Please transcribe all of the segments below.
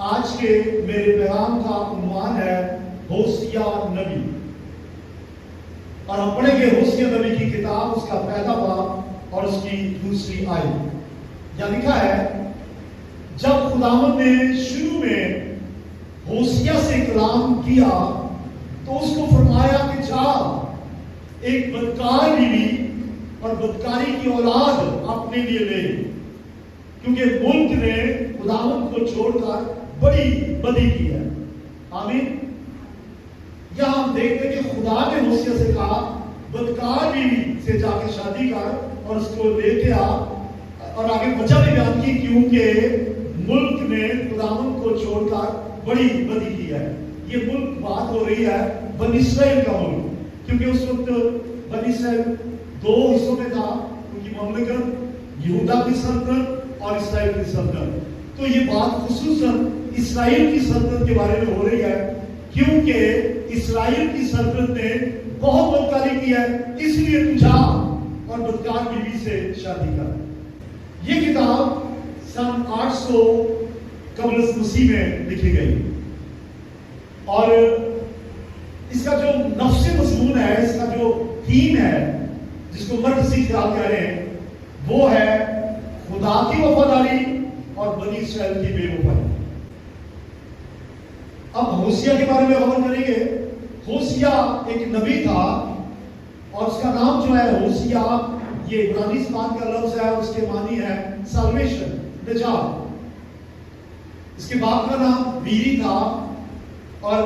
آج کے میرے پیغام کا عنوان ہے ہوسیا نبی، اور ہم پڑھیں گے ہوسیا نبی کی کتاب، اس کا پہلا باب اور اس کی دوسری آیت۔ یہاں لکھا ہے، جب خداوند نے شروع میں ہوسیا سے کلام کیا تو اس کو فرمایا کہ جا ایک بدکار بیوی اور بدکاری کی اولاد اپنے لیے لے، کیونکہ ملک نے خداوند کو چھوڑ کر بڑی بدی کی ہے۔ آمین۔ یہاں ہم دیکھتے کہ خدا نے ہوسیا سے کہا بدکار بیوی سے جا کے شادی کر اور اس کو لے کے آ، اور آگے وجہ بھی بیان کی کیونکہ ملک نے خداوند کو چھوڑ کر بڑی بدی کی ہے۔ یہ ملک بات ہو رہی ہے بنی اسرائیل کا ملک، کیونکہ اس وقت بنی اسرائیل دو حصوں میں تھا، ان کی مملکت یہودا کی سلطنت اور اسرائیل کی سلطنت۔ تو یہ بات خصوصاً اسرائیل کی سلطنت کے بارے میں ہو رہی ہے، کیونکہ اسرائیل کی سلطنت نے بہت بدکاری کی ہے، اس لیے تو جا اور بدکار بیوی سے شادی کر۔ یہ کتاب سن 800 قبل مسیح میں لکھی گئی، اور اس کا جو نفس مضمون ہے، اس کا جو تھیم ہے، جس کو مرکزی خیال کہہ رہے ہیں، وہ ہے خدا کی وفاداری اور بنی اسرائیل کی بے وفاداری۔ اب ہوسیا کے بارے میں غور کریں گے۔ ہوسیا ایک نبی تھا، اور اس کا نام جو ہے ہوسیا، یہ عبرانی زبان کا لفظ ہے، اور اس کے معنی ہے سالویشن، نجات۔ اس کے باپ کا نام بیری تھا اور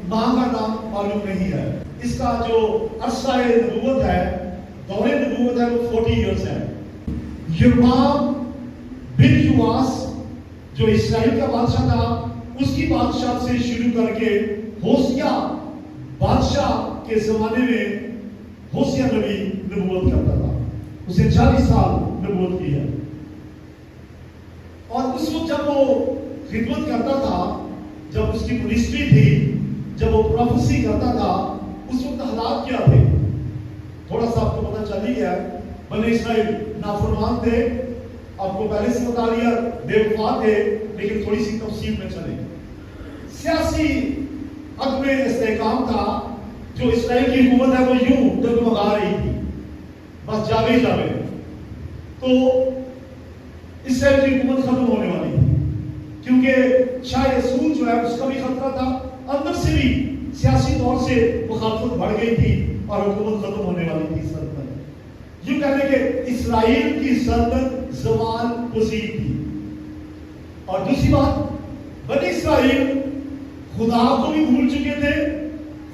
ماں کا نام معلوم نہیں ہے۔ اس کا جو عرصہ نبوت ہے، دور نبوت ہے، وہ 40 ایئرز ہے۔ یربعام بن یواس جو اسرائیل کا بادشاہ تھا، اس کی بادشاہ سے شروع کر کے ہوسیا بادشاہ کے زمانے میں ہوسیا نبی نبوت کرتا تھا۔ اسے 40 سال نبوت کی ہے، اور اس وقت جب وہ خدمت کرتا تھا، جب اس کی منسٹری تھی، جب وہ پروفیسی کرتا تھا، اس وقت حالات کیا تھے تھوڑا سا آپ کو پتہ چل ہی گیا۔ بنی اسرائیل نافرمان تھے، آپ کو پہلے سے بتا دیا، بے وفا تھے، لیکن تھوڑی سی تفصیل میں چلیں۔ سیاسی عدم استحکام تھا، جو اسرائیل کی حکومت ہے وہ یوں ڈگمگا رہی تھی، بس جاوے جاوے۔ تو اسرائیل کی حکومت ختم ہونے والی تھی، کیونکہ شاہ یسوع جو ہے اس کا بھی خطرہ تھا، اندر سے بھی سیاسی طور سے مخالفت بڑھ گئی تھی اور حکومت ختم ہونے والی تھی۔ سلطنت یوں کہنے کہ اسرائیل کی سلطنت زوال پذیر تھی۔ اور دوسری بات، بنی اسرائیل خدا کو بھی بھول چکے تھے،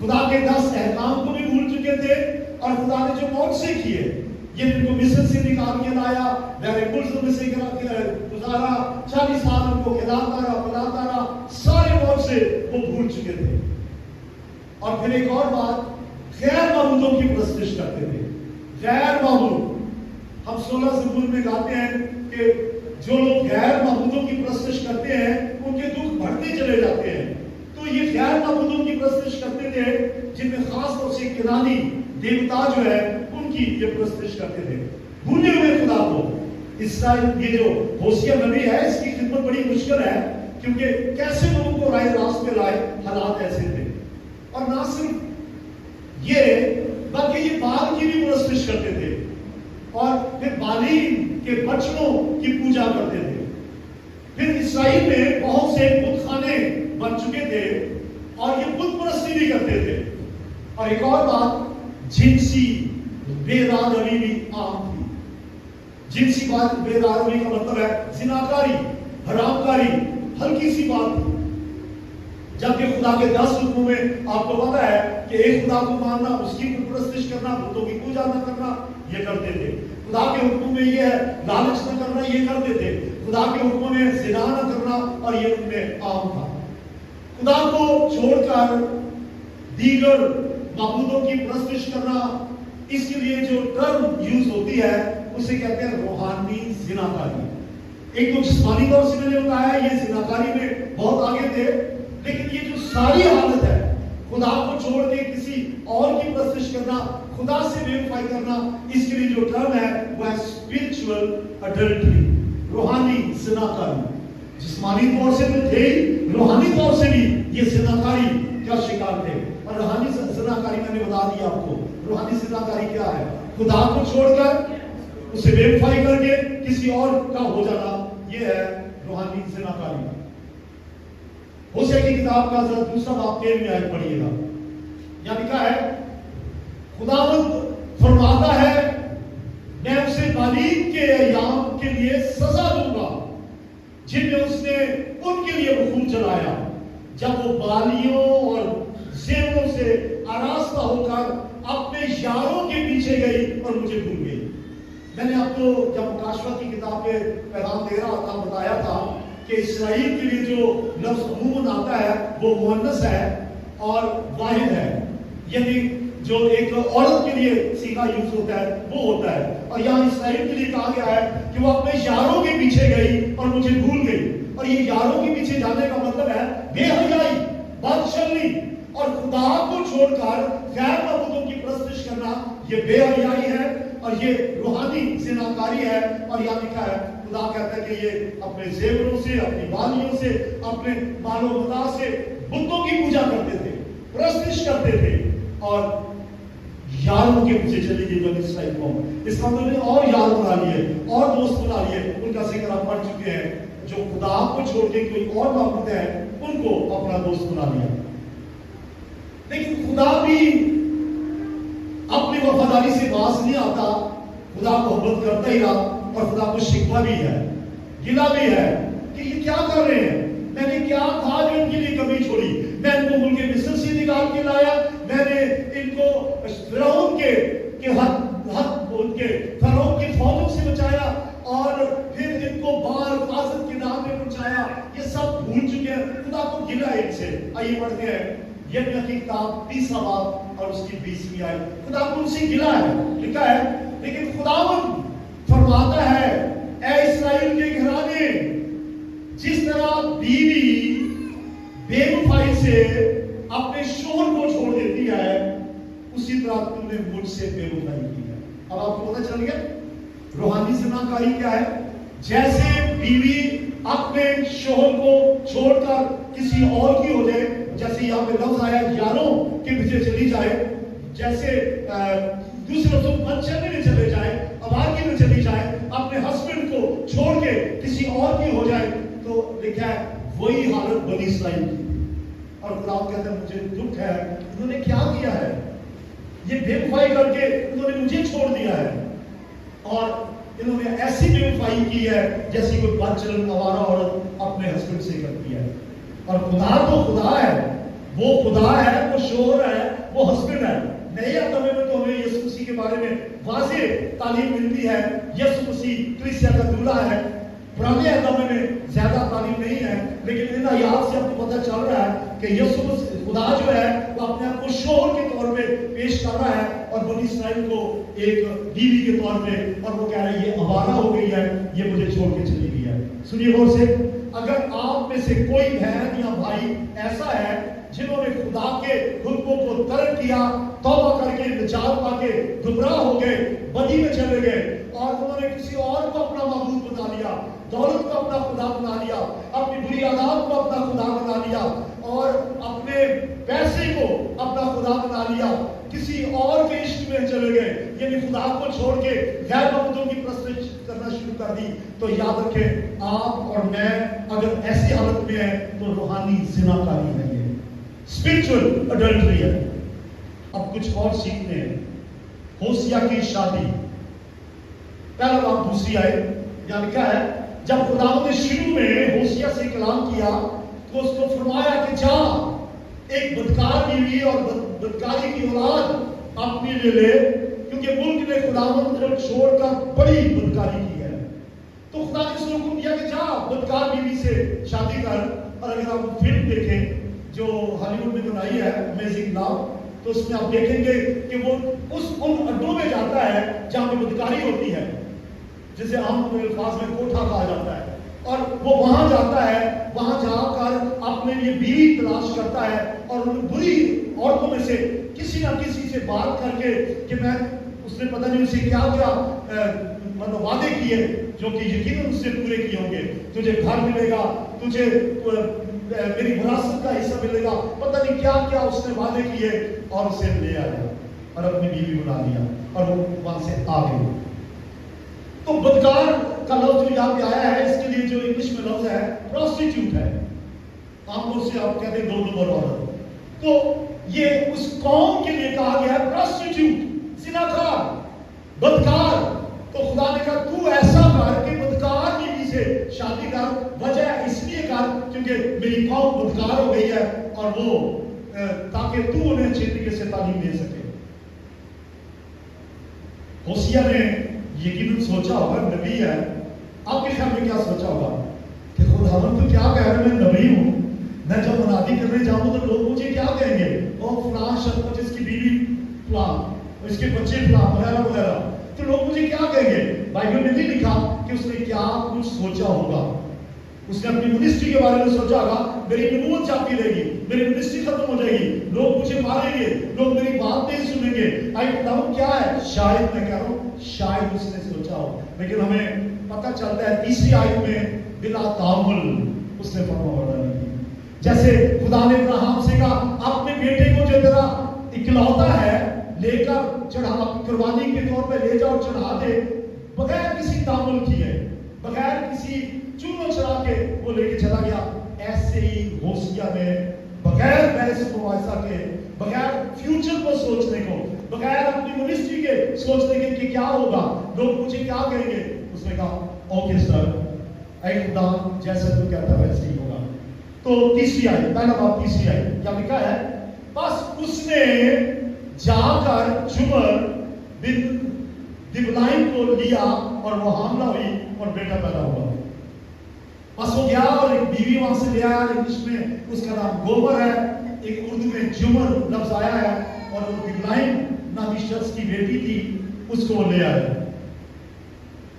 خدا کے 10 احکام کو بھی بھول چکے تھے، اور خدا نے جو معجزے کیے، یہ ان کو مصر سے نکال کے لایا، بحر کلثوم میں سے گزارا، 40 سال ان کو کھلاتا رہا پلاتا رہا، سارے معجزے وہ بھول چکے تھے۔ اور پھر ایک اور بات، غیر معبودوں کی پرستش کرتے تھے۔ غیر معبود، ہم 16 زبور میں گاتے ہیں کہ جو لوگ غیر معبودوں کی پرستش کرتے ہیں ان کے دکھ بڑھتے چلے جاتے ہیں۔ تو یہ غیر معبودوں کی پرستش کرتے تھے، جن میں خاص طور سے کنانی دیوتا جو ہے ان کی یہ پرستش کرتے تھے، بھولے ہوئے خدا کو۔ اسرائیل، یہ جو ہوسیا نبی ہے، اس کی خدمت بڑی مشکل ہے، کیونکہ کیسے لوگوں کو رائے راست پہ لائے، حالات ایسے تھے۔ اور نہ صرف یہ، بلکہ یہ بال کی بھی پرستش کرتے تھے، اور پھر بالین کے بچڑوں کی پوجا کرتے تھے۔ پھر اسرائیل میں بہت سے بت خانے بن چکے تھے، اور یہ بت پرستی بھی کرتے تھے۔ اور ایک اور بات، جنسی بے راہ بھی عام تھی۔ جنسی بات، بے راہ کا مطلب ہے زناکاری، حرام کاری، ہلکی سی بات تھی۔ جبکہ خدا کے 10 حکموں میں آپ کو پتا ہے کہ ایک خدا کو ماننا، اس کی پرستش کرنا، بتوں کی پوجا نہ کرنا، یہ کرتے تھے۔ خدا کے حکموں میں یہ ہے لالچ نہ کرنا، یہ کرتے تھے۔ خدا کے حکموں میں زنا نہ کرنا، اور یہ ان میں عام تھا۔ خدا کو چھوڑ کر دیگر معبودوں کی پرستش کرنا، اس کے لیے جو ٹرم یوز ہوتی ہے اسے کہتے ہیں روحانی زناکاری۔ ایک تو جسمانی طور سے میں نے بتایا یہ زناکاری میں بہت آگے تھے، لیکن یہ جو ساری حالت ہے، خدا کو چھوڑ کے کسی اور کی پرستش کرنا، خدا سے بے وفائی کرنا، اس کے لیے جو ٹرم ہے وہ ہے اسپرچول اڈلٹری، روحانی زناکاری۔ जिस्मानी तौर से तो थे ही, रूहानी तौर से भी ये ज़िनाकारी का शिकार थे। और रूहानी ज़िनाकारी मैंने बता दिया आपको, रूहानी ज़िनाकारी क्या है? खुदा को छोड़कर उसे बेवफाई करके किसी और का हो जाना, ये है रूहानी ज़िनाकारी। होशे की किताब का दूसरा बाब 13 आयत पढ़िएगा। यहाँ लिखा है, खुदावंद फरमाता है, मैं उसे मालिक के अय्याम के लिए सजा दूंगा जिनमें उसने उनके लिए वकूफ चलाया, जब वो बालियों और जेवरों से आरास्ता होकर अपने यारों के पीछे गई और मुझे भूल गई। मैंने आपको जब मुकाशवा की किताब पे पैगाम दे रहा था, बताया था कि इस्राएल के लिए जो लफ्ज अमूमन आता है वो मुअन्नस है और वाहिद है, यानी जो एक औरत के लिए सीखा यूज होता है वो होता है। और यहाँ इस्राएल के लिए कहा गया है कि वो अपने यारों के पीछे गई और मुझे भूल गई। और ये यारों के पीछे जाने का मतलब है बेहयाई, बदशर्मी और खुदा को छोड़कर गैर माबूदों की परस्तिश करना, ये बेहयाई है और ये रूहानी ज़िनाकारी है। और यहाँ लिखा है, खुदा कहता है कि ये अपने जेवरों से, अपनी बालियों से, अपने मालो मता से बुतों की पूजा करते थे, परस्तिश करते थे और यारों के पीछे चली गई बनी इस्राएल कौम। इसका मतलब और यार बना लिए, और दोस्त बना लिए, उनका जिक्र आप पढ़ चुके हैं। जो खुदा को छोड़ के कोई और माबूद है उनको अपना दोस्त बना लिया। लेकिन खुदा भी अपनी वफादारी से बाज नहीं आता, खुदा मोहब्बत करता ही रहा और खुदा को शिकवा भी है, गिला भी है कि ये क्या कर रहे हैं, मैंने क्या था जो इनके लिए कमी छोड़ी, मैं इनको मुल्क मिस्र से निकाल के लाया, मैंने इनको फिरौन के फरों की फौजों से बचाया और फिर इनको बाल हिफाजत के नाम में पहुंचाया, ये सब भूल चुके हैं, खुदा को गिला है इनसे। आइए पढ़ते हैं यिर्मयाह की किताब 30वां बाब और उसकी 20वीं आयत। खुदा को उनसे गिला है, लिखा है, लेकिन खुदावंद फरमाता है, ऐ इस्राएल के घराने, जिस तरह बीवी बेवफाई से अपने शोहर को छोड़ देती है, उसी तरह तुमने मुझसे बेवफाई की है। अब आपको पता चल गया रूहानी ज़िनाकारी क्या है? जैसे बीवी अपने शोहर को छोड़कर किसी और की हो जाए, जैसे यहाँ पे लफ्ज आया यारों के पीछे चली जाए, जैसे दूसरे लोग मनचले में चले जाए, अवारगी में चली जाए, अपने हस्बैंड को छोड़ के किसी और की हो जाए, तो लिखा है वही हालत बनी इस्राएल की। और खुदा कहता है, मुझे दुख है, उन्होंने क्या किया है, ये बेवफाई करके उन्होंने मुझे छोड़ दिया है और इन्होंने ऐसी बेवफाई की है जैसी कोई बदचलन आवारा औरत अपने हस्बैंड से करती है। और खुदा तो खुदा है, वो खुदा है, वो शोहर है, वो हस्बैंड है। नए अदमे में तो हमें यीशु मसीह के बारे में वाज़ेह तालीम मिलती है, यीशु मसीह कलीसिया का दूल्हा है। पुराने अदमे में ज्यादा तालीम नहीं है, लेकिन इन आयात से आपको पता चल रहा है कि यीशु मसीह खुदा जो है वो अपने आप को शोहर के तौर पे पेश कर रहा है और बनी इस्राएल को एक बीवी के तौर पे, और वो कह रहा है ये आवारा हो गई है, ये मुझे छोड़ के चली गई है। सुनिए गौर से, अगर आप में से कोई बहन या भाई ऐसा है जिन्होंने खुदा के हुक्मों को तर्क किया, तौबा करके निजात पाके गुमराह हो गए, बदी में चले गए और उन्होंने किसी और को अपना माबूद बना लिया, दौलत को अपना खुदा बना लिया, अपनी बुरी आदत को अपना खुदा बना लिया और अपने पैसे को अपना खुदा बना लिया, किसी और के इश्क में चले गए, यानी खुदा को छोड़ के गैर माबूदों की परस्तिश करना शुरू कर दी, तो याद रखें आप और मैं अगर ऐसी हालत में है तो रूहानी ज़िनाकारी है, ये स्पिरिचुअल अडल्टरी है। अब कुछ और सीखते हैं। होशिया की शादी, पहला बाब 2 आयत, यहाँ लिखा है, जब खुदा ने शुरू में होशिया से कलाम किया तो उसको फरमाया कि जा एक बदकार बीवी और बदकारी की औलाद अपने लिए ले, क्योंकि मुल्क ने खुदावंद को छोड़कर बड़ी बदकारी की है। तो खुदा ने उसको हुक्म दिया कि जा बदकार बीवी से शादी कर। और अगर आप फिल्म देखें जो हॉलीवुड में बनाई है अमेजिंग लव, तो उसमें आप देखेंगे कि वो उन अड्डों में जाता है जहां पे बदकारी होती है, जिसे आम अल्फाज में कोठा कहा जाता है, और वो वहां जाता है, वहां जाकर अपने लिए बीवी तलाश करता है और उन बुरी औरतों में से किसी ना किसी से बात करके कि मैं, उसने पता नहीं उसे क्या क्या मतलब वादे किए जो कि यकीनन उससे पूरे किए होंगे, तुझे घर मिलेगा, तुझे मेरी विरासत का हिस्सा मिलेगा, पता नहीं क्या क्या उसने वादे किए, और उसे ले आया और अपनी बीवी बना लिया और वो वहां से आ गई। तो बदकार का लफ्ज जो यहाँ पे आया है, इसके लिए जो इंग्लिश में लफ्ज है प्रोस्टिट्यूट है, आमतौर से आप कहते हैं 2 नंबर औरत। तो ये उस कौम के लिए कहा गया है प्रोस्टिट्यूट, जिनाकार, बदकार। तो खुदा ने कहा तू ऐसा कर कि बदकार बीवी से शादी कर। वजह इसलिए कर क्योंकि मेरी कौम बदकार हो गई है, और वो ताकि तू उन्हें अच्छे तरीके से तालीम दे सके। होशिया ने यकीनन सोचा होगा, नबी है, आपके ख्याल में क्या सोचा होगा कि खुदावंद तो क्या कह रहे हैं, मैं नबी हूं, मैं जब मुनादी करने जाऊं तो लोग मुझे क्या कहेंगे, ओ फलां शख्स जिसकी बीवी फलां, इसके बच्चे फलां वगैरह वगैरह, तो लोग मुझे क्या कहेंगे। बाइबल में नहीं लिखा कि उसने क्या कुछ सोचा होगा। उसने अपनी मिनिस्ट्री के बारे में सोचा होगा, मेरी नबूवत जाती रहेगी, मेरी मिनिस्ट्री खत्म हो जाएगी, लोग मुझे मारेंगे, लोग मेरी बात नहीं सुनेंगे। आई बताऊं क्या है, शायद मैं कह रहा हूं शायद उसने सोचा हो, लेकिन हमें पता चलता है तीसरी आयत में बिला तामुल उसने फरमाबरदारी की। जैसे खुदा ने अब्राहम से कहा अपने बेटे को जो तेरा इकलौता है लेकर चढ़ा, कुर्बानी के तौर पे ले जाओ, चढ़ा दे, बगैर किसी तामुल किए, बगैर किसी चूनो चढ़ा के वो लेके चला गया। ऐसे ही होशिया ने बगैर बहस मुआवजा के, बगैर फ्यूचर को सोचने को, बगैर अपनी मिनिस्ट्री के सोचने के कि क्या होगा, लोग मुझे क्या कहेंगे, उसने कहा ओके सर, ऐ खुदा जैसा तू कहता है वैसे ही होगा। तो तीसरी आयत, पहला बात तीसरी आयत क्या लिखा है, बस उसने जाकर जुमर बिन दिबलाइन को लिया और वो हामला हुई और बेटा पैदा हुआ। बस वो गया और एक बीवी वहां से ले आया, इंग्लिश में उसका नाम गोबर है, एक उर्दू में जुमर लफ्ज आया है, और वो दिबलाइन नामी शख्स की बेटी थी, उसको ले आया।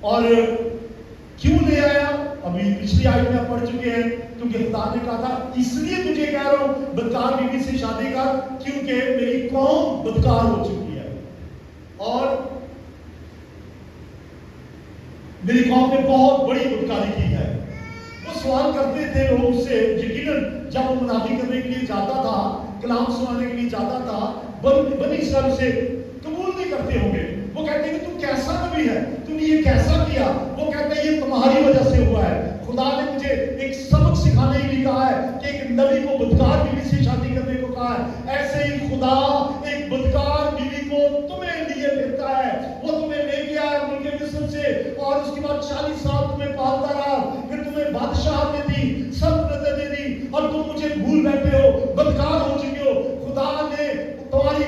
और क्यों ले आया, अभी पिछली आयत में आप पढ़ चुके हैं, क्योंकि खुदा ने कहा था इसलिए तुझे कह रहा हूं बदकार बीवी से शादी कर, क्योंकि मेरी कौम बदकार हो चुकी है और मेरी कौम ने बहुत बड़ी बदकारी की है। वो सवाल करते थे लोग उससे, यकीनन जब वो मुनादी करने के लिए जाता था, कलाम सुनाने के लिए जाता था, बनी इस्राएल उसे कबूल नहीं करते होंगे। वो कहते हैं कि तू कैसा नबी है, तूने ये कैसा किया। वो कहते हैं ये तुम्हारी वजह से हुआ है, खुदा ने मुझे एक सबक सिखाने के लिए कहा है कि एक नबी को बदकार बीवी से शादी करने को कहा है। ऐसे ही खुदा एक बदकार बीवी को तुम्हें लिए फिरता है। वो तुम्हें ले गया है मुल्क मिस्र से, और उसके बाद 40 साल तुम्हें पालता रहा, फिर तुम्हें बादशाह ने दी, सल्तनत दे दी, और तुम मुझे भूल बैठे हो, बदकार हो चुके हो। खुदा ने तुम्हारी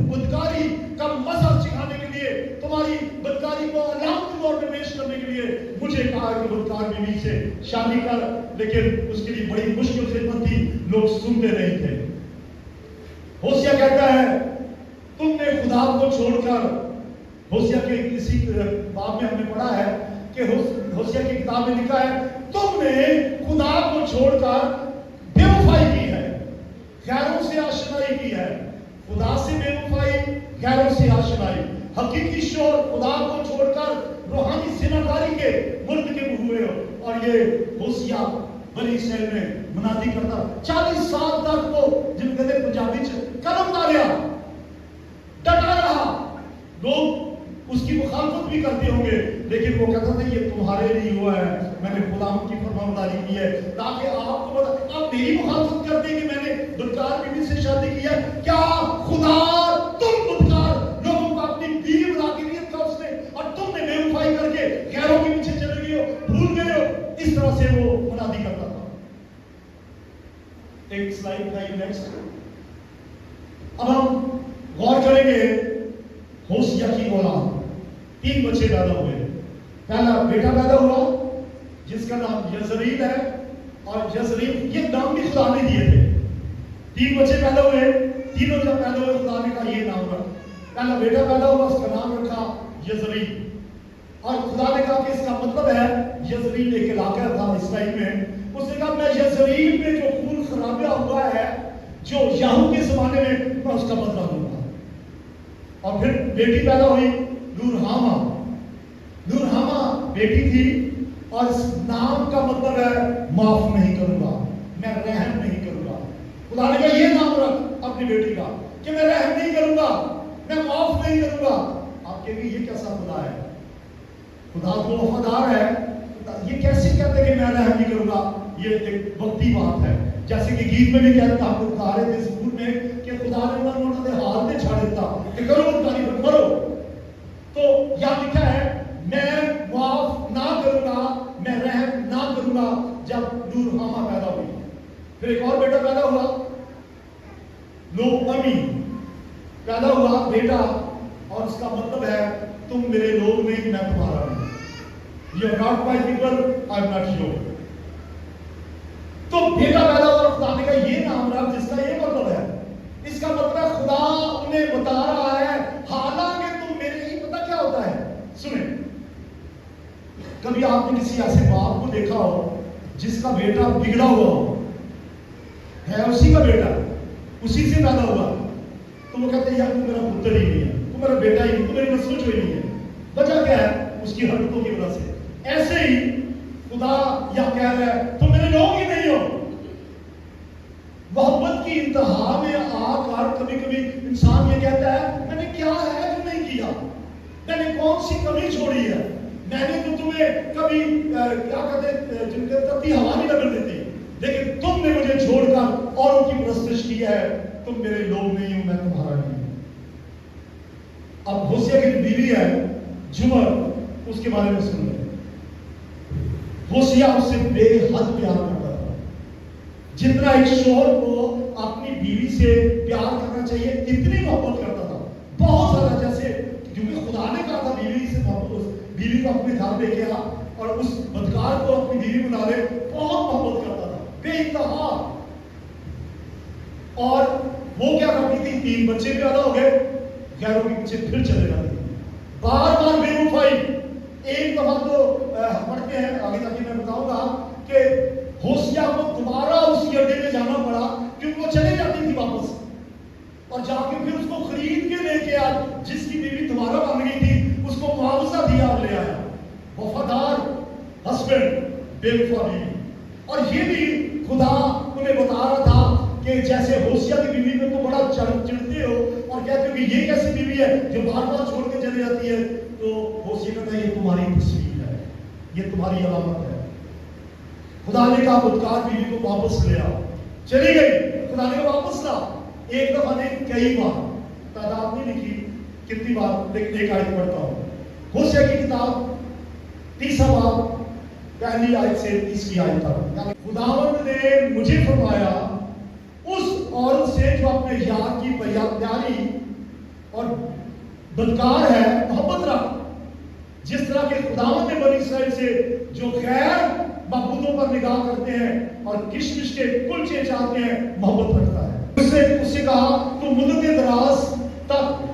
बदकारी का मजा सिखाने के लिए, तुम्हारी बदकारी को अलामत तौर पे पेश करने के लिए मुझे कहा कि बदकार बीवी से शादी कर। लेकिन उसके लिए बड़ी मुश्किल खिदमत थी, लोग सुनते नहीं थे। होशिया कहता है तुमने खुदा को छोड़कर, होशिया के किसी बाब में हमने पढ़ा है कि होशिया की किताब में लिखा है तुमने खुदा को छोड़कर बेवफाई की है, गैरों से आशनाई की है। खुदा से बेवफाई, गैरों से आशनाई, हकीकी शोर खुदा को छोड़कर रूहानी जिनाकारी के मुर्द के हुए हो। और ये होशिया बनी इस्राएल में मुनादी करता 40 साल तक वो जिन कहते पंजाबी च कलम डालिया, डटा रहा। लोग उसकी मुखालफत भी करते होंगे, लेकिन वो कहता था ये तुम्हारे लिए हुआ है, मैंने खुदा की फरमाबरदारी की है ताकि आपको पता। आप मेरी मुखालफत करते हैं कि मैंने बदकार बीवी से शादी की है, क्या खुदा तुम बदकार लोगों को अपनी बीवी बना के दिया था उसने, और तुमने बेवफाई करके गैरों के पीछे चले गए हो, भूल गए हो। इस तरह से वो मुनादी करता था। एक स्लाइड का नेक्स्ट, अब हम गौर करेंगे होशिया की औलाद 3 बच्चे पैदा हुए। पहला बेटा पैदा हुआ जिसका नाम यजरील है, और यजरील ये नाम भी खुदा ने दिए थे। 3 बच्चे पैदा हुए, तीनों जब पैदा हुए खुदा ने कहा ये नाम रख। पहला बेटा पैदा हुआ, उसका नाम रखा यजरील, और खुदा ने कहा कि इसका मतलब है, यजरील एक इलाका था इसराइल में, उसने कहा मैं यजरील में जो खून खराबा हुआ है जो याहू के जमाने में, मैं उसका बदला लूंगा। और फिर बेटी पैदा हुई नूरहामा। नूरहामा बेटी थी, اور اس نام کا مطلب ہے معاف نہیں کروں گا، میں رحم نہیں کروں گا۔ خدا نے کہا یہ نام رکھ اپنی بیٹی کا کہ میں رحم نہیں کروں گا، میں معاف نہیں کروں گا۔ آپ کہیں گے یہ کیسا خدا ہے؟ خدا تو وفادار ہے، یہ کیسے کہتے کہ میں رحم نہیں کروں گا؟ یہ ایک وقتی بات ہے، جیسے کہ گیت میں بھی کہتا آپ کو بتا رہے تھے زبور میں کہ خدا نے انہوں نے حال میں چھاڑ دیتا کہ کرو بدکاری پر مرو۔ تو یہاں لکھا ہے میں معاف نہ کروں گا، میں رحم نہ کروں گا۔ جب نورحامہ پیدا ہوئی، پھر ایک اور بیٹا پیدا ہوا، نوعمی پیدا ہوا بیٹا، اور اس کا مطلب ہے تم میرے لوگ نہیں، میں تمہارا نہیں۔ You are not my people, I am not your۔ تو بیٹا پیدا ہوا، خدا نے کہا یہ نام رکھ جس کا یہ مطلب ہے۔ اس کا مطلب خدا انہیں بتا رہا ہے حالانکہ تم میرے ہی، پتہ کیا ہوتا ہے؟ سنیں، کبھی آپ نے کسی ایسے باپ کو دیکھا ہو جس کا بیٹا بگڑا ہوا ہو، ہے اسی کا بیٹا، اسی سے پیدا ہوا، تو وہ کہتے ہیں یار تو میرا پتر ہی نہیں ہے، تو میرا بیٹا ہی نہیں، تو میری نسل جو ہی نہیں ہے۔ وجہ کیا ہے؟ اس کی حرکتوں کی وجہ سے۔ ایسے ہی خدا یہ کہہ رہا ہے تم میرے لوگ ہی نہیں ہو۔ محبت کی انتہا میں آ کر کبھی کبھی انسان یہ کہتا ہے میں نے کیا ہے جو نہیں کیا، میں نے کون سی کمی چھوڑی ہے، میں نے تو تمہیں کبھی کیا کہتے جن کے تتی ہوا نہیں لگن دیتی، لیکن تم نے مجھے چھوڑ کر اوروں کی پرستش کی ہے، تم میرے لوگ نہیں ہو، میں تمہارا نہیں ہوں۔ اب ہوسیہ کی بیوی ہے جمر، اس کے بارے میں سن لیں۔ ہوسیہ اس سے بے حد پیار کرتا تھا، جتنا ایک شوہر کو اپنی بیوی سے پیار کرنا چاہیے اتنی محبت کرتا تھا، بہت زیادہ، جیسے کیونکہ خدا نے کہا تھا بیوی سے محبت، بیوی کو اپنے گھر لے کے آ اور اس بدکار کو اپنی بیوی بنا لے، بہت محبت کرتا تھا بے انتہا۔ اور وہ کیا کرتی تھی، 3 بچے پیدا ہو گئے، غیروں کے پیچھے پھر چلے جاتے تھے، بار بار بے وفائی۔ ایک دفعہ تو پڑھتے ہیں آگے جا کے میں بتاؤں گا کہ ہوسیہ کو دوبارہ اسی اڈے میں جانا پڑا کیونکہ وہ چلے جاتی تھی واپس، اور جا کے پھر اس کو خرید کے لے کے آئے، جس کی بیوی دوبارہ بن گئی تھی اس کو معاوضہ دیا اور لے آیا۔ وفادار ہسبینڈ، بے وفا بیوی۔ اور یہ بھی خدا انہیں بتا رہا تھا کہ جیسے ہوسیہ کی بیوی میں تو بڑا چڑھتے ہو اور کہتے ہو کہ یہ کیسی بیوی ہے جو بار بار چھوڑ کے چلی جاتی ہے، تو ہوسیہ کہتا ہے یہ تمہاری تصویر ہے، یہ تمہاری علامت ہے۔ خدا نے کہا بدکار بیوی کو واپس لے آؤ، چلی گئی، خدا نے کہا واپس لا، ایک دفعہ نہیں کئی بار، تعداد نہیں لکھی کتنی بار، لیکن ایک آیت پڑھتا ہوں، ہوسیہ کی کتاب 30 باب پہلی آیت سے 30 آیت تک۔ خداوند نے مجھے فرمایا اس عورت سے جو اپنے یار کی پیاری اور بدکار ہے محبت رکھ، جس طرح کہ خداوند نے بنی اسرائیل سے جو غیر معبودوں پر نگاہ کرتے ہیں اور کشمش کے کلچے چاہتے ہیں محبت رکھتا ہے۔ اس سے کہا تو مدت دراز تک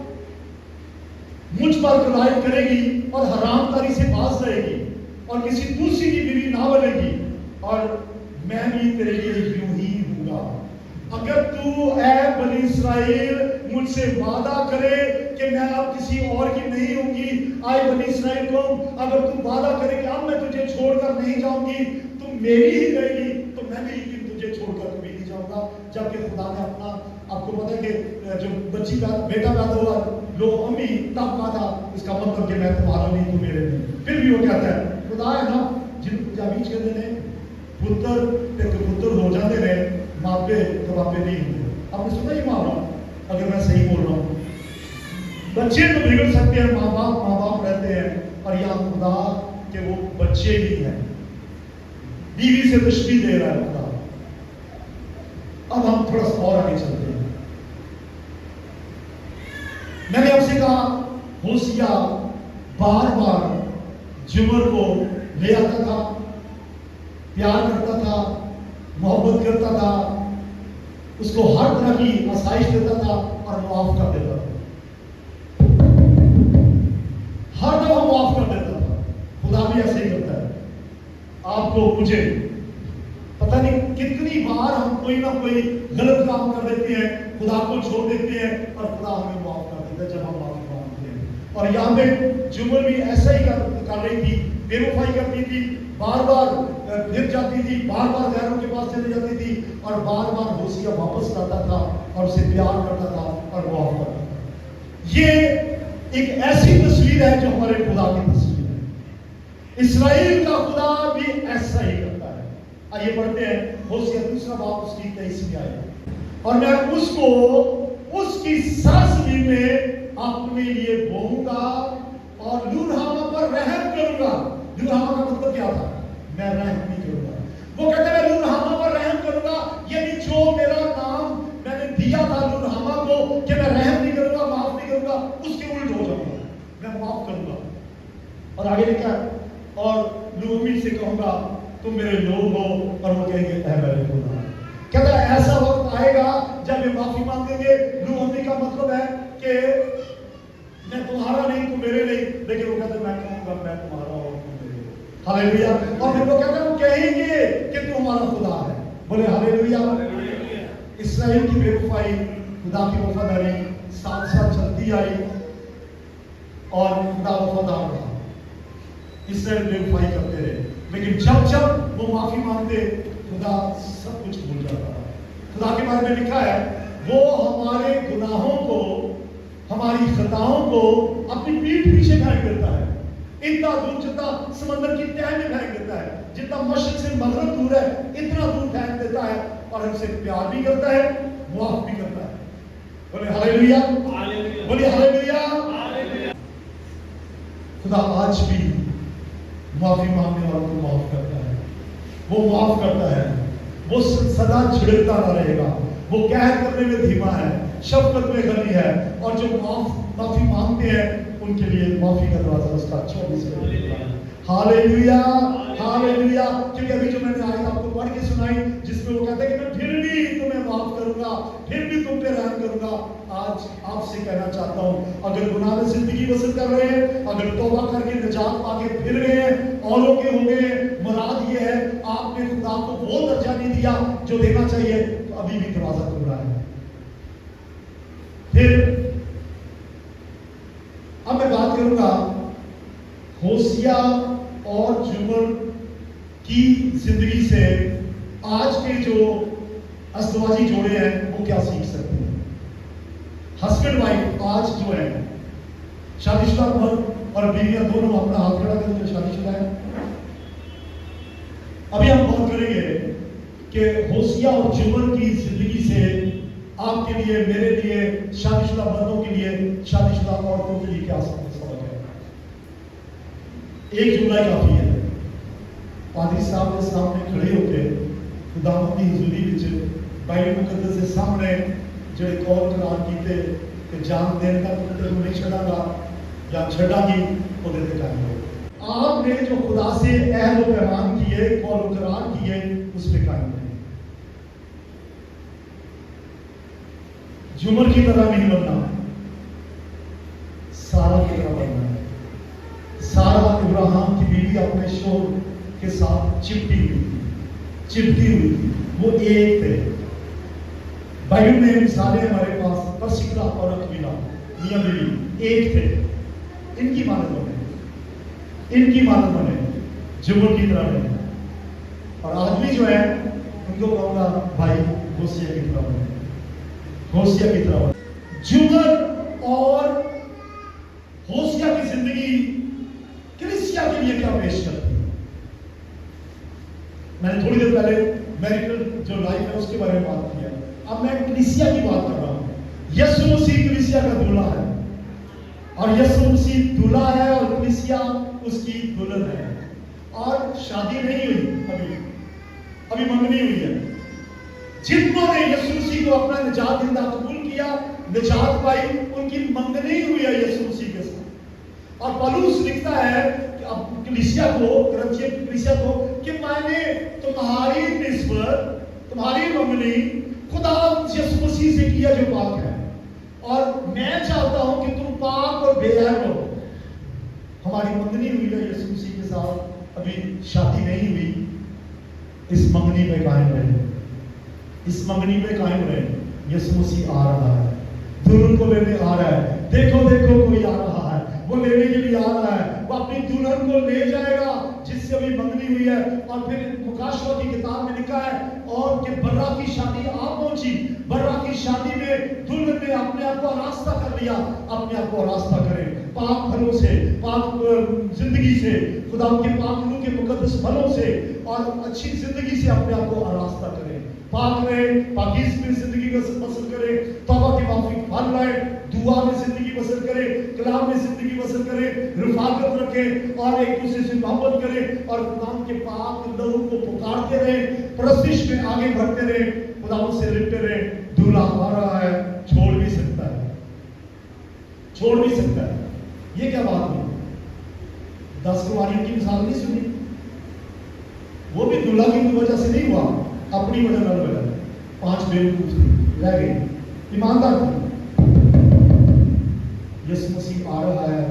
مجھ پر قلائد کرے گی اور حرام کاری سے باز رہے گی اور کسی دوسری کی بیوی نہ بنے گی، اور میں بھی تیرے لیے یوں ہی ہوں گا۔ اگر تو اے بنی اسرائیل مجھ سے وعدہ کرے کہ میں اب کسی اور کی نہیں ہوں گی، آئے بنی اسرائیل کو اگر تو وعدہ کرے کہ اب میں تجھے چھوڑ کر نہیں جاؤں گی، تم میری ہی رہے گی، تو میں بھی ایک دن تجھے چھوڑ کر کبھی نہیں جاؤں گا۔ جبکہ خدا نے اپنا، آپ کو پتہ ہے کہ جو بچی کا بیٹا پیدا ہوا لو امی تب کہا تھا اس کا مطلب کہ میں تمہارا نہیں تو میرے نہیں، پھر بھی وہ کہتا ہے خدا ہے نا جن جابیچ کہتے ہیں پتر تے پتر ہو جاتے ہیں، ماپے کبابے نہیں ہوتے۔ آپ نے سنا یہ معاملہ؟ اگر میں صحیح بول رہا ہوں، بچے تو بگڑ سکتے ہیں، ماں باپ رہتے ہیں، اور یہاں خدا کہ وہ بچے ہی ہیں، بیوی سے تشبیہ دے رہا ہے خدا۔ اب ہم تھوڑا سا اور آگے چلتے ہیں۔ میں نے آپ سے کہا ہوسیہ بار بار جمر کو لے آتا تھا، پیار کرتا تھا، محبت کرتا تھا، اس کو ہر طرح کی آسائش دیتا تھا اور معاف کر دیتا تھا، ہر دفعہ معاف کر دیتا تھا۔ خدا بھی ایسے ہی کرتا ہے آپ کو، مجھے پتہ نہیں کتنی بار ہم کوئی نہ کوئی غلط کام کر دیتے ہیں، خدا کو چھوڑ دیتے ہیں اور خدا ہمیں معاف کر دیتا ہے جب ہم معافی مانگتے ہیں۔ اور یہاں پہ جمر بھی ایسا ہی کر رہی تھی، بے وفائی کرتی تھی، بار بار پھر جاتی تھی، بار بار غیروں کے پاس چلی جاتی تھی، اور بار بار ہوشیہ واپس لاتا تھا اور اسے پیار کرتا تھا اور معاف کرتا تھا۔ یہ ایک ایسی تصویر ہے جو ہمارے خدا کی تصویر ہے۔ اسرائیل کا خدا بھی ایسا ہی کرتا ہے۔ آئیے پڑھتے ہیں ہوشیہ 2 اس کی 23 آئے، اور میں اس کو اس کی سرزمین میں اپنے لیے بوؤں گا اور لورہامہ پر رحم کروں گا۔ لورہامہ کا مطلب کیا تھا؟ میں رحم نہیں کروں گا۔ وہ کہتے ہیں میں لورہامہ پر رحم کروں گا، یعنی جو میرا نام میں نے دیا تھا لورہامہ کو کہ میں رحم نہیں کروں گا، معاف نہیں کروں گا، اس کے الٹ ہو جاؤں گا، میں معاف کروں گا۔ اور آگے لکھا ہے اور لومی سے کہوں گا تم میرے لوگ ہو، اور وہ کہیں گے اے میرے خدا۔ کہتا ہے ایسا وقت آئے گا جب یہ معافی مانگیں گے۔ لومی کا مطلب ہے کہ میں تمہارا نہیں تم میرے نہیں، لیکن وہ کہتے ہیں میں کہوں گا میں تمہارا اور تم میرے۔ ہاللیلویا۔ اور پھر وہ کہتے ہیں وہ کہیں گے کہ تو ہمارا خدا ہے۔ بولے ہاللیلویا۔ اسرائیل کی بے وفائی، خدا کی وفاداری ساتھ ساتھ چلتی آئی اور خدا وفادار رہا۔ اسرائیل بے وفائی کرتے رہے، لیکن جب جب وہ معافی مانگتے خدا سب کچھ بھول جاتا ہے۔ خدا کے بارے میں لکھا ہے وہ ہمارے گناہوں کو، ہماری خطاؤں کو اپنی پیٹھ پیچھے پھینک دیتا ہے۔ اتنا دور جتنا سمندر کی تہہ میں پھینک دیتا ہے، جتنا مشرق سے مغرب دور ہے اتنا دور پھینک دیتا ہے، اور ہم سے پیار بھی کرتا ہے، معاف بھی کرتا ہے۔ بولے ہاللیلویا، بولے ہاللیلویا۔ خدا آج بھی معافی مانگنے والوں کو معاف کرتا ہے، وہ معاف کرتا ہے، وہ سدا جھڑکتا نہ رہے گا، وہ قہر کرنے میں دھیما ہے، شفقت میں غنی ہے، اور جو معافی مانگتے ہیں ان کے لیے معافی کا دروازہ اس کا 24 ہے۔ ہاللیلویا، ہاللیلویا۔ کیونکہ ابھی جو میں نے آیت آپ کو پڑھ کے سنائی جس میں وہ کہتا ہے کہ میں پھر بھی تمہیں معاف کروں گا، پھر بھی تم پہ رحم کروں گا، آج آپ سے کہنا چاہتا ہوں اگر گناہ میں زندگی بسر کر رہے ہیں، اگر توبہ کر کے نجات پا کے پھر گئے ہیں، اوروں کے ہو گئے، مراد یہ ہے آپ نے خدا کو وہ درجہ نہیں دیا جو دینا چاہیے، تو ابھی بھی دروازہ کھلا ہے۔ پھر اب میں بات کروں گا ہوشیہ اور جمر کی زندگی سے آج کے جو ازدواجی جوڑے ہیں وہ کیا سیکھ سکتے ہیں۔ ہسبینڈ وائف آج جو ہے شادی شدہ مرد اور بیویاں دونوں اپنا ہاتھ کھڑا کریں جو شادی شدہ ہے۔ ابھی ہم بات کریں گے کہ ہوشیہ اور جمر کی زندگی سے آپ کے لیے، میرے لیے، شادی شدہ مردوں کے لیے، شادی شدہ عورتوں کے لیے کیا سبق ہے۔ ایک جملہ کافی ہے۔ پادری صاحب کے سامنے کھڑے ہو کے خدا کی حضوری وچ بائبل مقدس کے سامنے جڑے قول قرار کیتے کہ جان دین کا تو نہیں چھڑا گا یا چھڑا گی وہ دے دے قائم ہو۔ آپ نے جو خدا سے عہد و پیمان کیے، قول و قرار کیے، اس پہ قائم رہے۔ جمر کی طرح نہیں بننا، سارا کی طرح بننا ہے۔ سارا ابراہیم کی بیوی اپنے شوہر کے ساتھ چپٹی ہوئی تھی، وہ ایک تھے۔ بائبل میں مثالیں ہمارے پاس، پرسکرا اور اکویلا میاں بیوی ایک تھے، ان کی مانت بنے، جمر کی طرح بنے۔ اور آدمی جو ہے ان کو کہوں گا بھائی ہوشیہ کی طرح بنے، ہوشیہ کی طرح بنے۔ جمر اور ہوشیہ کی زندگی کلیسیا کے لیے کیا پیش کرتی ہے؟ میں نے تھوڑی دیر پہلے میریٹل جو لائف ہے اس کے بارے میں بات کیا، اب میں کلیسیا کی بات کر رہا ہوں۔ یسوع مسیح کلیسیا کا دولہا ہے، اور یسوع مسیح دولہا ہے اور کلیسیا اس کی دلہن ہے، اور شادی نہیں ہوئی، ابھی منگنی ہوئی ہے۔ جتنوں نے یسوع مسیح کو اپنا نجات دہندہ قبول کیا، نجات پائی، ان کی منگنی ہوئی ہے یسوع مسیح کے ساتھ۔ اور پولس لکھتا ہے کہ اب کلیسیا کو، کرنتھیہ کی کلیسیا کو، کہ میں نے تمہاری نسبت، تمہاری منگنی خدا یسوع مسیح سے کیا جو پاک ہے، اور میں چاہتا ہوں کہ تم پاک اور بے عیب ہو۔ ہماری منگنی ہوئی ہے یسوع مسیح کے ساتھ، ابھی شادی نہیں ہوئی، اس منگنی پہ قائم رہے، اس منگنی پہ قائم رہے۔ یسوع مسیح آ رہا ہے، دلہن کو لینے آ رہا ہے، دیکھو دیکھو کوئی آ رہا ہے، وہ لینے کے لیے آ رہا ہے، وہ اپنی دلہن کو لے جائے گا، जिससे अभी मंगनी हुई है। और फिर मुकाशवा की किताब में लिखा है और कि बर्रा की शादी आ पहुंची, बर्रा की शादी में दुल्हन ने अपने आप को आरास्ता कर लिया। अपने आप को आरास्ता करें पाक फलों से, पाक जिंदगी से, खुदा के पाक रूह के मुकद्दस फलों से और अच्छी जिंदगी से अपने आप को आरास्ता करें। पाक रहे, पाकीज़ में जिंदगी बसर करें, तौबा की माफी फल लाए, दुआ में जिंदगी बसर करें, कलाम में जिंदगी बसर करें, रफाकत रखें और एक दूसरे से मोहब्बत करें और खुदा के पाक लहू को पुकारते रहें, परस्तिश में आगे बढ़ते रहें, खुदा से लिपटे रहें। दूल्हा आ रहा है, छोड़ भी सकता है, छोड़ भी सकता है। ये क्या बात हुई? 10 कुंवारियों की मिसाल नहीं सुनी? वो भी दूल्हा की वजह से नहीं हुआ, अपनी वजह न लगा। 5 बेवकूफ थी, रह गई, ईमानदार थी। यीशु मसीह आ रहा है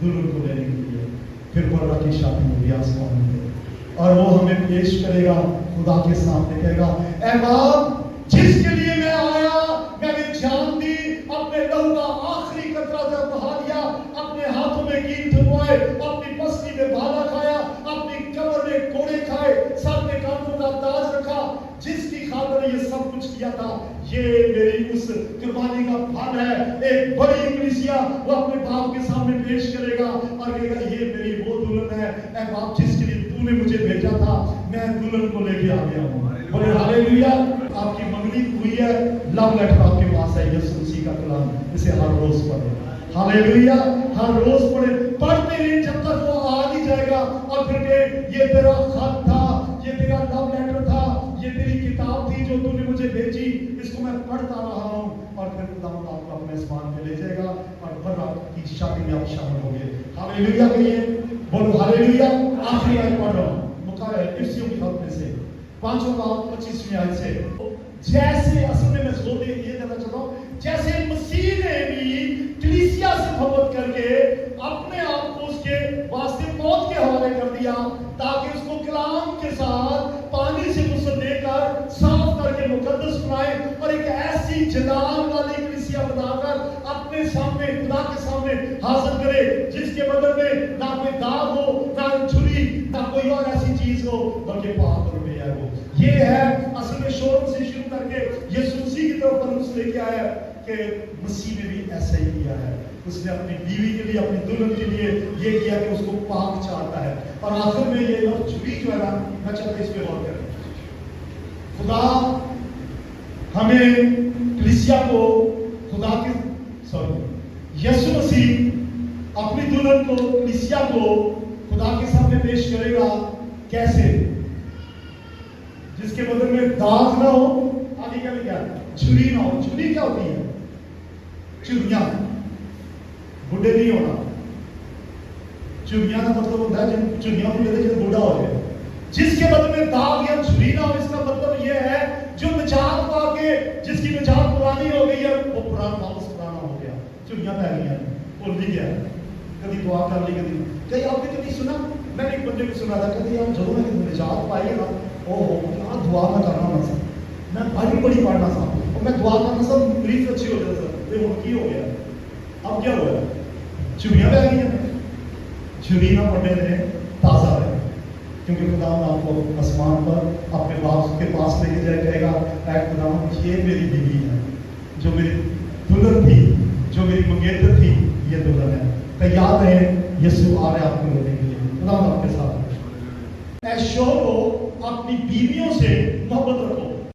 दुल्हन को लेने के लिए, फिर बर्रा की शादी होगी आसमान में और वो हमें पेश करेगा खुदा के सामने, कहेगा ऐ बाप जिसके लिए मैं आया, मैंने जान दी, अपने लहू का आखिरी कतरा जब बहा दिया, अपने हाथों में कील थमवाए, अपनी पसली में भाला खाया, अपनी कब्र में कोड़े खाए, सर में कांटों का ताज रखा, जिसकी खातिर ये सब कुछ किया था, ये मेरी उस कुर्बानी का फल है। एक बड़ी कलीसिया वो अपने बाप के सामने पेश करेगा और कहेगा ये मेरी वो दुल्हन है, ऐ बाप जिसके लिए तूने मुझे भेजा था, मैं दुल्हन को लेके आ गया हूँ। बोले हालेलुया। आपकी मंगनी हुई है, लव लेटर आपके पास है, यीशु मसीह का कलाम, इसे हर रोज पढ़े। हालेलुया, हर रोज पढ़े, पढ़ते रहे जब तक वो आ नहीं जाएगा और फिर कहे ये तेरा खत था, ये तेरा लव लेटर था, ये तेरी किताब थी जो तूने मुझे भेजी, इसको मैं पढ़ता रहा हूँ। और फिर खुदा आपको अपने आसमान में ले जाएगा और बर्रा की शादी में आप शामिल होंगे। हालेलुया कहिए, बोलो हालेलुया। आखिरी आयत पढ़ रहा हूँ इफ्सियों की खत में से 5वां बाब 25वीं आयत से। जैसे असल में मैं जोर दे ये कहना चाहता हूँ, जैसे मसीह ने भी कलीसिया से मोहब्बत करके अपने आप को उसके वास्ते मौत के हवाले कर दिया, ताकि उसको कलाम के साथ पानी से गुस्ल देकर साफ करके मुकद्दस बनाए और एक ऐसी जलाल वाली कलीसिया बनाकर अपने सामने खुदा के सामने हाजिर करे, जिसके बदल में ना कोई दाग हो, ना छुरी, ना कोई और ऐसी चीज हो, बल्कि पाक और बेअयब हो। ये है असल में शोरूम से शुरू करके यीशु मसीह की तरफ पलूस लेके आया कि मसीह ने भी ऐसा ही किया है। उसने अपनी बीवी के लिए, अपनी दुल्हन के लिए ये किया कि उसको पाक चाहता है। और आखिर में ये लफ्ज छुरी जो है ना, मैं चाहता हूं इस पे गौर करें। खुदा हमें कलीसिया को खुदा के यीशु मसीह अपनी दुल्हन को, कलीसिया को खुदा के सामने पेश करेगा। कैसे? जिसके बदल में दाग ना हो, आगे क्या लिखा है, छुरी ना हो। छुरी क्या होती है? चुरियां, बुढ़े नहीं होना। चुरियां का मतलब होता है जिन चुरियां को कहते हैं बूढ़ा हो जाए। जिसके बदले में दाग या छुरी ना हो, इसका मतलब यह है जो निजात पाके, जिसकी निजात पुरानी हो गई है, वो वापस पुराना हो गया, चुरियां पै गई, भूल भी गया, कभी दुआ कर ली, कभी आपने कभी सुना, मैंने एक बंदे को सुना था, कभी हम जो है निजात पाई है ना, ओहो क्या दुआ मैं करना ना सर, मैं बड़ी पढ़ना था और मैं दुआ करना सब मरीज अच्छी हो जाता सर, ये की हो गया, अब क्या हुआ? चुरियां पै गई हैं। छुरी ना पड़ने दें, ताज़ा रहे, क्योंकि खुदा आपको आसमान पर अपने बाप के पास लेके जाए, कहेगा ऐ खुदा ये मेरी बीवी है, जो मेरी दुल्हन थी, जो मेरी मंगेतर थी, ये दुल्हन है। तैयार रहे, यीशु आ रहे आपको लेने के लिए। खुदा आपके साथ। ऐ शोहरों अपनी बीवियों से